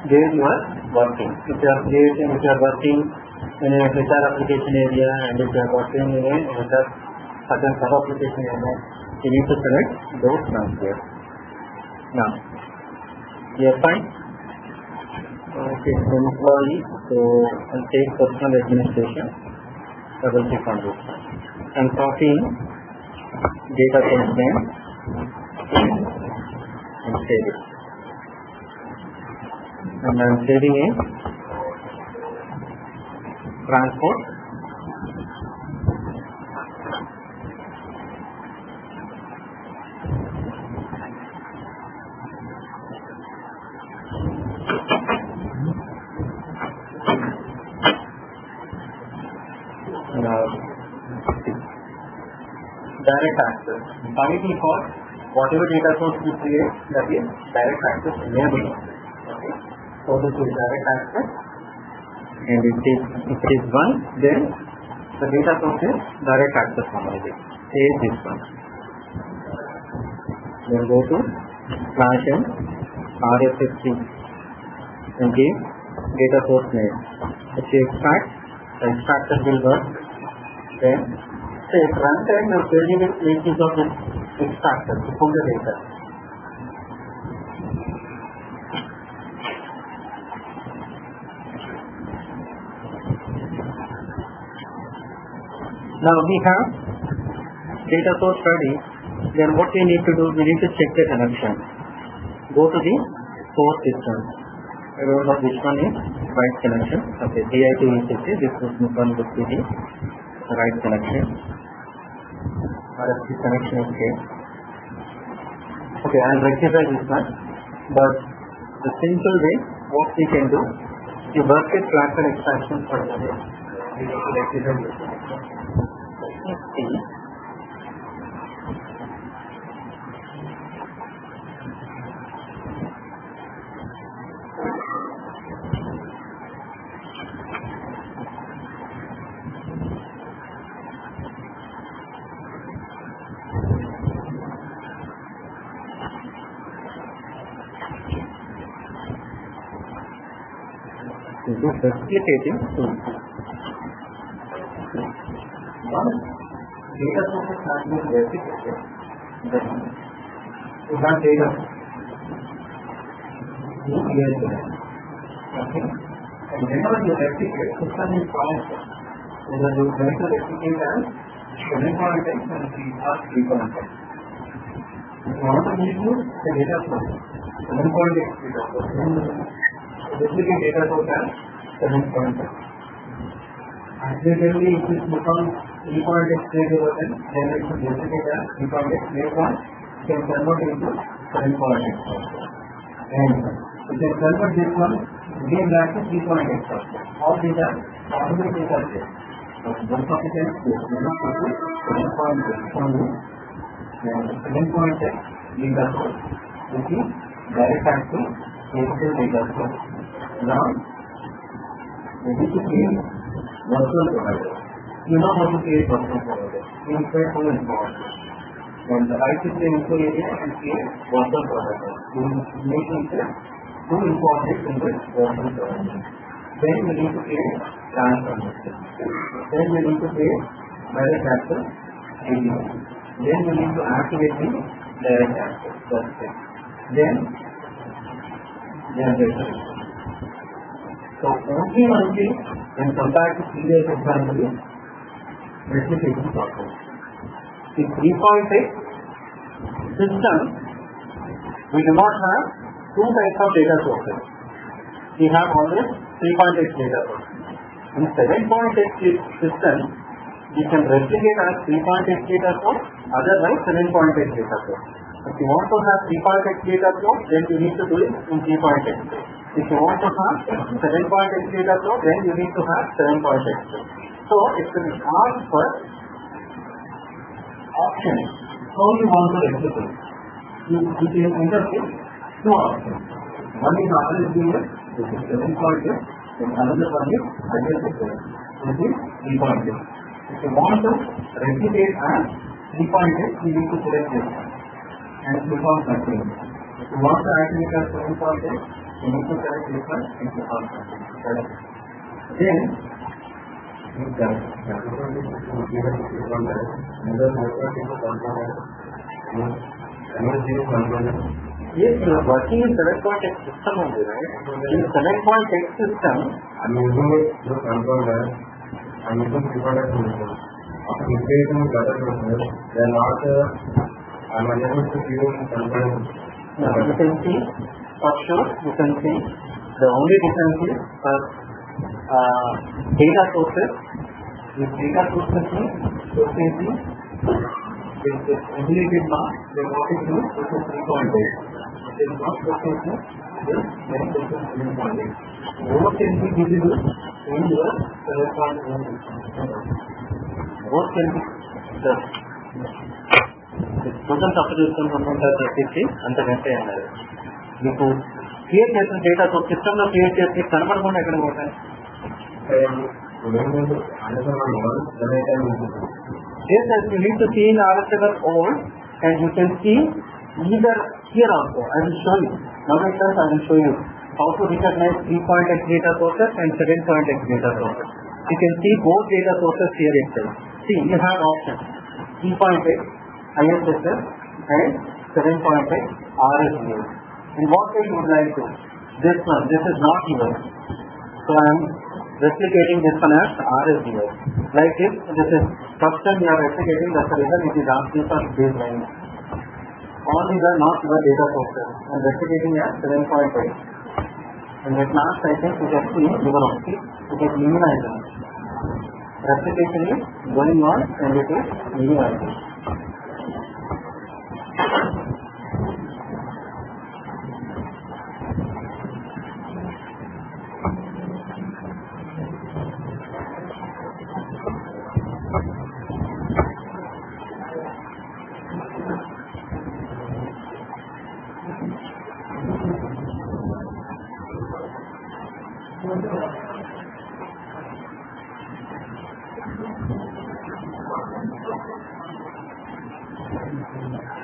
where you are working. If you are working in a HR application area, and if you are working in a certain sub-application area, you need to select those transfers. Now, you find employee, so I'll take personal administration, double click on this one, and copying data source name and save it. And I am saving in transport. Direct access. By default, whatever data source you create, that is direct access enabled. Okay. So this is direct access, and if it is one, then the data source is direct access only. Save this one. Then go to /n RSS3 and give data source name. If you extract, the extractor will work. Then say runtime and query will make use of this extractor to pull the data. Now we have data source ready. Then what we need to do, we need to check the connection. Go to the source system. I don't know which one is right connection. Okay, DI to ECC, this one would be the right connection. RFC connection is here. Okay, I'll rectify this one. But the simple way, what we can do, you work with class and extraction for the day. We need to rectify this one. This is replicating tool. Once data sources have been replicated, then you have data in here. Okay? And whenever you replicate, system is fine. Whether you try to replicate as 7.x and 3.x. If you want to use the data source, 7.x data source. Replicate data source as 7.x. Accidentally, if you put on 3.x variable, then it should replicate as 3.x. Later on, you can convert it into 7.x. And you can convert this one again back to 3.x. All these are possibilities are there. But one of it is 7.x only. And 7.x data source, which is direct access capable data source. Now, we need to create virtual provider. You know how to create virtual provider. In fact, one important. And the right is the info area and create virtual product. You make it two info objects in this virtual product. Then you need to create transformation. Then you need to create direct access API. Then you need to activate the direct access. That's it. Then generation. So only when compared to previous example is replication process. In 3.6 system, we do not have two types of data sources. We have always 3.x data source. In 7.x system, you can replicate as 3.x data source, otherwise 7.x data source. If you want to have 3.x data source, then you need to do it in 3.x. If you want to have 7.x data source, then you need to have 7.x. So it will ask for options. How you want to replicate? You can interpret two options. One is RSDF, which is 7.x, and another one is ISSF, which is 3.x. If you want to replicate as 3.x, you need to select this one and click on continue. If you want to activate as 7.x, you need to select this one and click on continue. Then yes, you are working in 7.x system only, right? In 7.x system, I am using the controller. I am using 3.x system. After creating data sources, they are not. I am unable to use controller. You can see, for sure, you can see the only difference is data sources. With data sources means processing with emulated mask, they want it to process 3.8. It is not processing this, then process 7.8. Both can be visible in your 7.1 system. Both can be total substitution అంతకంటే అన్నారు మీకు create చేసిన data so సిస్టంలో create చేసి కనపడకుండా ఎక్కడ పోతాయి. Yes, as you need to see in RSL old, and you can see either here also. I will show you. Now I will show you how to recognize 3.x data sources and 7.x data sources. You can see both data sources here itself. See, you have options 3.x, ISSF and 7.x RSDF. In what way you would like to? This one, this is not yours. So I am replicating this one as RSDF. Like this is first time you are replicating, that's the reason it is asking for baseline. All these are not your data sources. I am replicating as 7.8. And at last I think you can see LibreOffice, it is minimizing. Replication is going on and it is minimizing.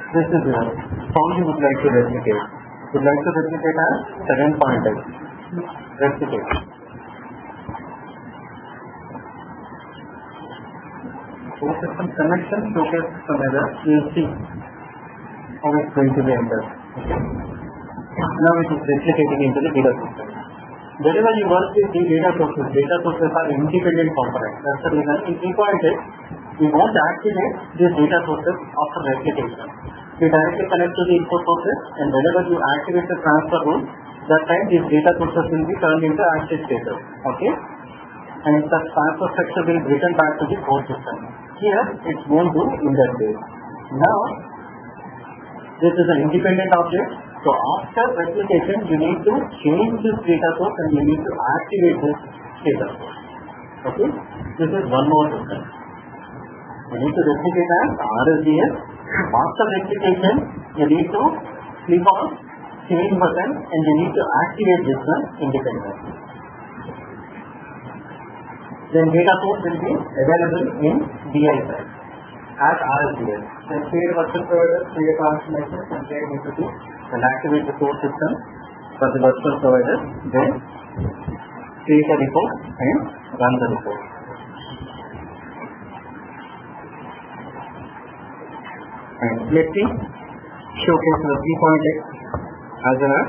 This is how you would like to replicate. You would like to replicate as 7.x. Replicate. So system connection showcase some error. You will see how it's going to be entered. Okay. Now it is replicating into the data system. Whenever you work with the data sources are independent components. That's the reason in 3.x we won't activate these data sources after replication. We directly connect to the input sources, and whenever you activate the transfer rule, that time these data sources will be turned into active status. Okay? And the transfer structure will return back to the core system. Here it won't do in that way. Now this is an independent object. So after replication you need to change this data source and you need to activate this data source. Okay? This is one more system. You need to replicate as RSDF. After replication, you need to click on change button and you need to activate this one independently. Then data source will be available in DI side. as RSDS. Then create virtual provider, create transformation, and create entity, and activate the source system for the virtual provider. Then create a report and run the report. And let's see, showcase the 3.x as well as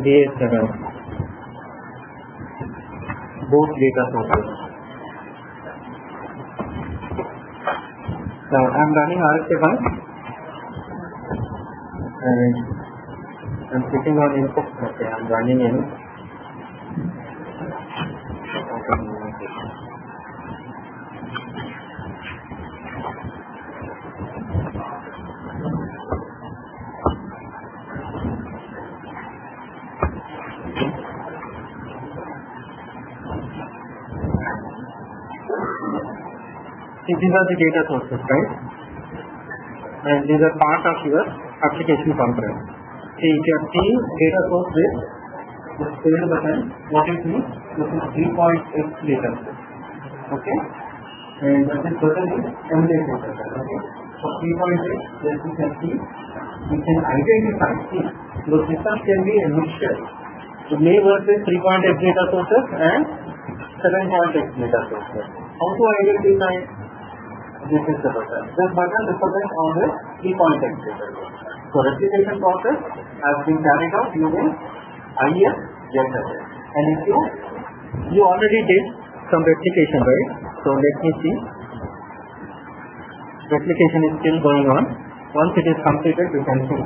DA7, both data sources. Now I am running RSA1 and I am clicking on input. Okay, I am running in. These are the data sources, right? And these are part of your application component. See, if you are seeing data source with this field button, what it means? This is 3.x data source. Okay? And this button is emulation button. Okay? So 3.x, as you can see, you can identify. See, those systems can be a mixture. You may work with 3.x data sources and 7.x data sources. How to identify? This is the button. This button represents on the 3.x data source. So replication process has been carried out using IES JetArray. And if you already did some replication, right? So let me see. Replication is still going on. Once it is completed, we can see.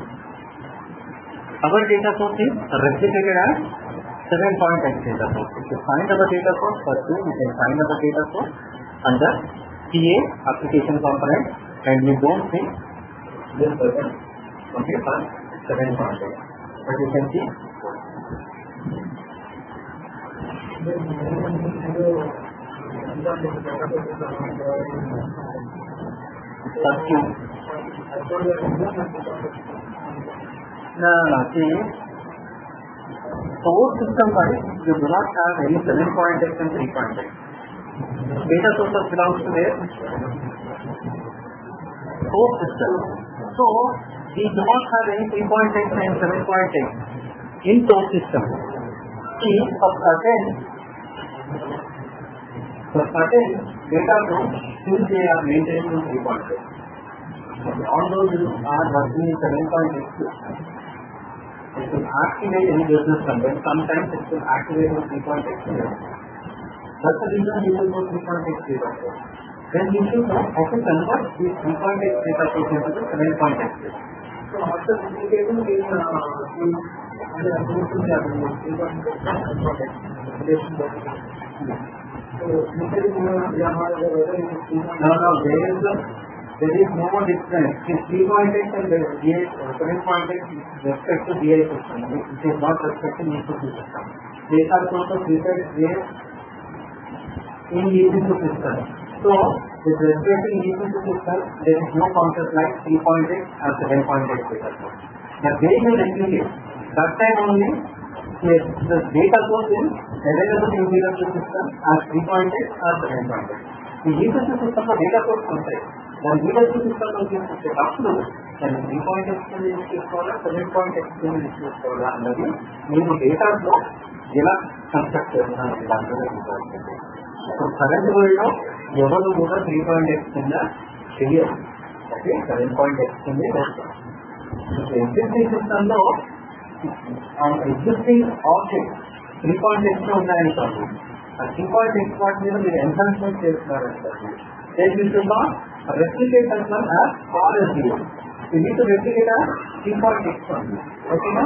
Our data source is replicated as 7.x data source. If you find our data source, first you can find our data source under TA application component, and you don't see this button. Okay, for 7.x. But you can see. No, see, source system wise, you do not have any 7.x and 3.x. Data sources belongs to their source system. So, we do not have any 3.x and 7.x in source system. See, for certain data groups, still they are maintained in 3.x. Okay, all those are working in 7.x. It will activate any business content. Sometimes it will activate with 3.x. That's the reason we will go 3.x data source. Then we should know how to convert this 3.x data source into the 7.x. So after replicating in there is no more difference. 3.x and 7.x respect to DI system. It is not respecting input system. Data source of reset in EC2 system. So, with respecting EC2 system, there is no concept like 3.x or 7.x data source. But they will replicate. That time only, yes, the data source is available in EC2 system as 3.x or 7.x. In EC2 system, the data source concept. Then EC2 system will give the absolute. Then 3.x can be used for 7.x can be used for another. Maybe data flow, ఎలా construct చేస్తున్నారు దాంట్లో important. So current వరల్డ్లో ఎవరు కూడా 3.x కింద చెయ్యరు. Okay, 7.x కింద వేస్తారు. ఎగ్జిస్టింగ్ సిస్టంలో ఎగ్జిస్టింగ్ ఆబ్జెక్ట్ 3.x లో ఉన్నాయనుకోండి, ఆ 3.x వాటి మీద మీరు enhancement చేస్తున్నారంటారు. They should not replicate as well as RSDS. You need to replicate as 3.x only. Okay, na?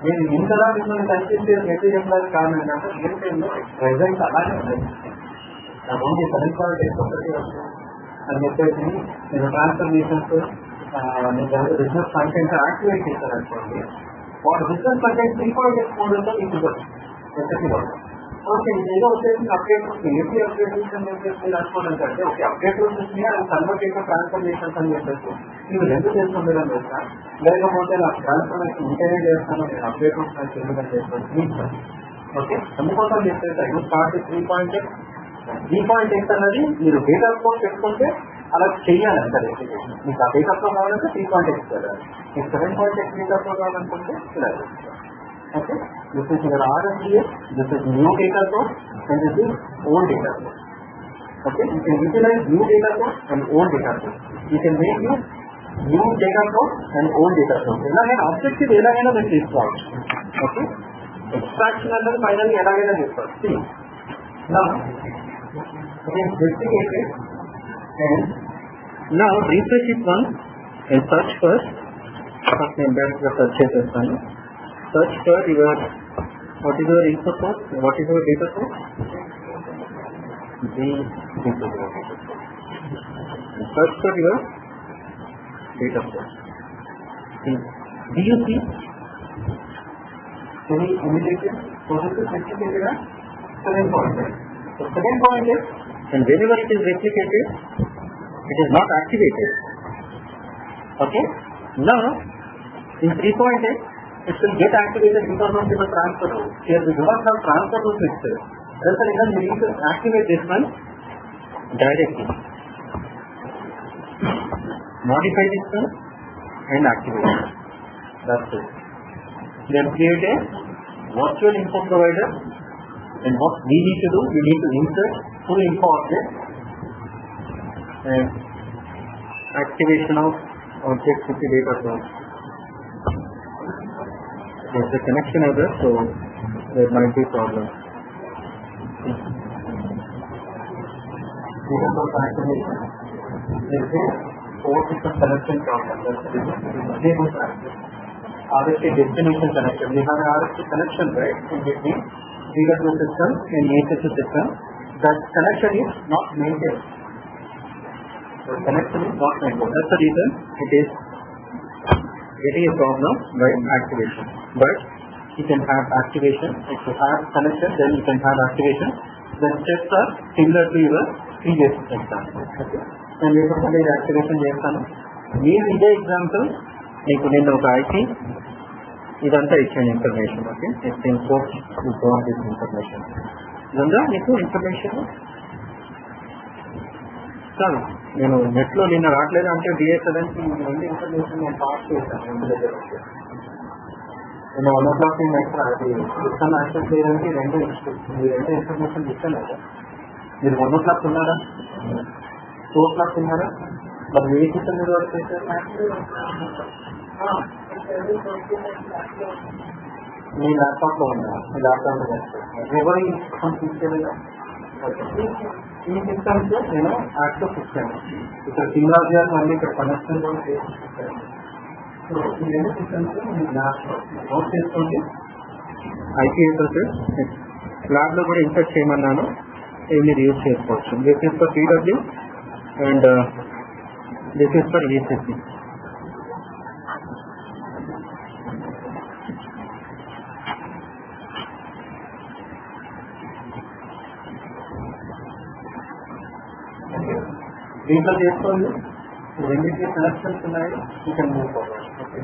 నేను ఇంతలా మిమ్మల్ని కన్సిస్ట్ చేసి చెప్పడానికి కారణం ఏంటంటే ఏం టైంలో ప్రెజెంట్ అలానే ఉన్నాయి. ఓన్లీ 7.x ఒకటి వస్తుంది అని చెప్పేసి నేను ట్రాన్స్ఫర్మేషన్స్ బిజినెస్ కంటెంట్ యాక్టివేట్ చేశారనుకోండి, వాడు బిజినెస్ కంటెంట్ 3.x మోడల్తో ఇవ్వదు ఎక్కడికి వాళ్ళు. ఓకే, ఏదో వచ్చేసి అప్డేట్ ఏపీ అప్డేట్ అని చెప్పేసి మీరు అనుకోవాలంటే ఓకే అప్డేట్ వచ్చేసి అది కన్వర్ట్ చేసిన ట్రాన్స్ఫర్మేషన్స్ అని చెప్పేసి ನೀವು రెండు చేసుకుంటారని తెలుసా, లేకపోతే నాకు ట్రాన్స్ఫర్మేషన్ ఉంటేనే చేస్తాను, నేను అప్డేట్ వస్తాను ఎందుకని చెప్పేసి ఓకే అందుకోసం చెప్పేసి you start 3.x default X అన్నది మీరు డేటా కోడ్ పెట్టుకుంటే అలా చెయ్యాలి అంటారు అప్లికేషన్. మీకు ఆ డేటా ఫ్లో కావాలంటే 3.x వెళ్ళాలి, మీకు 7.x డేటా ఫ్లో కావాలనుకుంటే ఇలా. Okay, this is your RFDA, this is new data code and this is old data code. Okay, you can utilize new data code and old data code. You can make you new data code and old data code. ఎలాగైనా objective ఎలాగైనా మీరు తీసుకోవచ్చు. Okay, extraction అన్నది final ఎలాగైనా తీసుకోవచ్చు. And now refresh it once and search first. First name back the search system. Search for your what is your input code? What is your data code? Search for your data code. Do you see any immediate processes replicated at 7 point? So 7 point is, and whenever it is replicated, it is not activated. Okay, now in 3.8 it will get activated because of the transfer rule. Here we do not have transfer rule itself. Therefore even we need to activate this one directly. Modify this one and activate it. That's it. Then create a virtual info provider, and what we need to do, we need to insert full info object and activation of object with the data source. There's a connection error, so there might be problem. Data source activation. There's a port system connection problem. That's the disable access. RFC destination connection. We have an RFC connection, right, in between DW system and ESS system. That connection is not maintained. The connection is not maintained. That's the reason it is getting a problem by activation. But you can have activation. If you have connection, then you can have activation. The steps are similar to your previous example. Okay. And we will have activation చేస్తాను. మీరు ఇదే example మీకు నేను ఒక IP ఇదంతా ఇచ్చాను information. Okay, next import this information. ఇదంతా నీకు ఇన్ఫర్మేషన్ కాదు. నేను నెట్లో నిన్న రావట్లేదు అంటే డిఎస్ఎల్ఎన్కి రెండు ఇన్ఫర్మేషన్ నేను పాస్ చేశాను. రెండు దగ్గర నేను 1 o'clock నెక్స్ట్ సిస్టమ్ యాక్సెస్ చేయడానికి రెండు ఇన్ఫర్మేషన్ ఇస్తాను కదా. మీరు 1 o'clock ఉన్నారా, 2 o'clock ఉన్నారా? మరి ఏ సిస్టమ్ మీరు వర్క్ చేశారు? మీ ల్యాప్టాప్లో ఉన్నా, మీ ల్యాప్టాప్లో ఎవరి తీసుకెళ్ళగా ఈ సిస్టమ్స్ నేను యాక్సెస్ ఇచ్చాను. ఇక్కడ సింగరాజ్ గారు మళ్ళీ ఇక్కడ కనెక్షన్ కూడా చేస్తాను. సో ఈ రెండు సిస్టమ్స్ మీరు నోట్ చేసుకోండి. ఐపీ అడ్రస్ ల్యాబ్లో కూడా ఇన్సర్ట్ చేయమన్నాను, ఇవి మీరు యూజ్ చేసుకోవచ్చు. This is for TW and this is for ECC. దీంట్లో చేసుకోండి. రెండింటి కనెక్షన్స్ ఉన్నాయి, you can move forward. Okay,